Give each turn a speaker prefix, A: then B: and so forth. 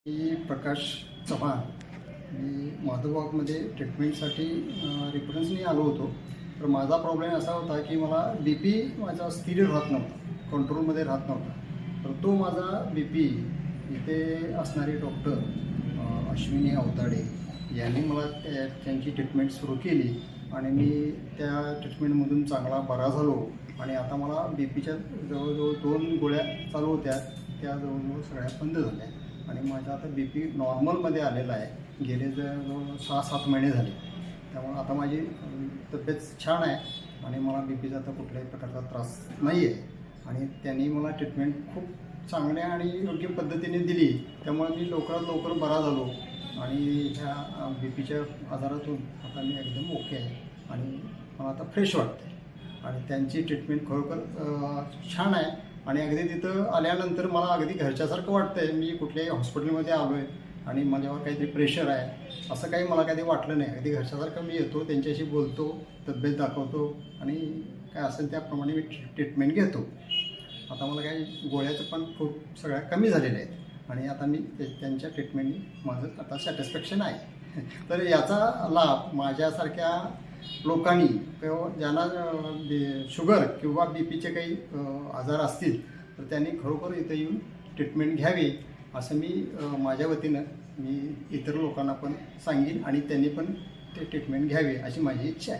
A: मी प्रकाश चव्हाण. मी माधवबागमध्ये ट्रीटमेंटसाठी रेफरन्सनी आलो होतो. तर माझा प्रॉब्लेम असा होता की मला बी पी माझा स्थिर राहत नव्हता, कंट्रोलमध्ये राहत नव्हता. तर तो माझा बी पी इथे असणारे डॉक्टर अश्विनी अवताडे यांनी मला त्यांची ट्रीटमेंट सुरू केली आणि मी त्या ट्रीटमेंटमधून चांगला बरा झालो. आणि आता मला बी पीच्या जवळजवळ 2 गोळ्या चालू होत्या, त्या जवळजवळ सगळ्या बंद झाल्या आणि माझा आता बी पी नॉर्मलमध्ये आलेला आहे. गेले जवळजवळ 6-7 महिने झाले. त्यामुळे आता माझी तब्येत छान आहे आणि मला बी पीचा आता कुठल्याही प्रकारचा त्रास नाही आहे. आणि त्यांनी मला ट्रीटमेंट खूप चांगल्या आणि योग्य पद्धतीने दिली. त्यामुळे मी लवकरात लवकर बरा झालो आणि ह्या बी पीच्या आजारातून आता मी एकदम ओके आहे आणि मला आता फ्रेश वाटतं आहे. आणि त्यांची ट्रीटमेंट खरोखर छान आहे आणि अगदी तिथं आल्यानंतर मला अगदी घरच्यासारखं वाटतं आहे. मी कुठल्याही हॉस्पिटलमध्ये आलो आहे आणि माझ्यावर काहीतरी प्रेशर आहे असं काही मला कधी वाटलं नाही. अगदी घरच्यासारखं मी येतो, त्यांच्याशी बोलतो, तब्येत दाखवतो आणि काय असेल त्याप्रमाणे मी ट्रीटमेंट घेतो. आता मला काही गोळ्याचं पण खूप सगळ्या कमी झालेल्या आहेत आणि आता मी त्यांच्या ट्रीटमेंटनी माझं आता सॅटिस्फॅक्शन आहे. तर याचा लाभ माझ्यासारख्या लोकांनी किंवा ज्यांना शुगर किंवा बी पीचे काही आजार असतील तर त्यांनी खरोखर इथं येऊन ट्रीटमेंट घ्यावी असं मी माझ्या वतीनं मी इतर लोकांना पण सांगेन आणि त्यांनी पण ते ट्रीटमेंट घ्यावी अशी माझी इच्छा आहे.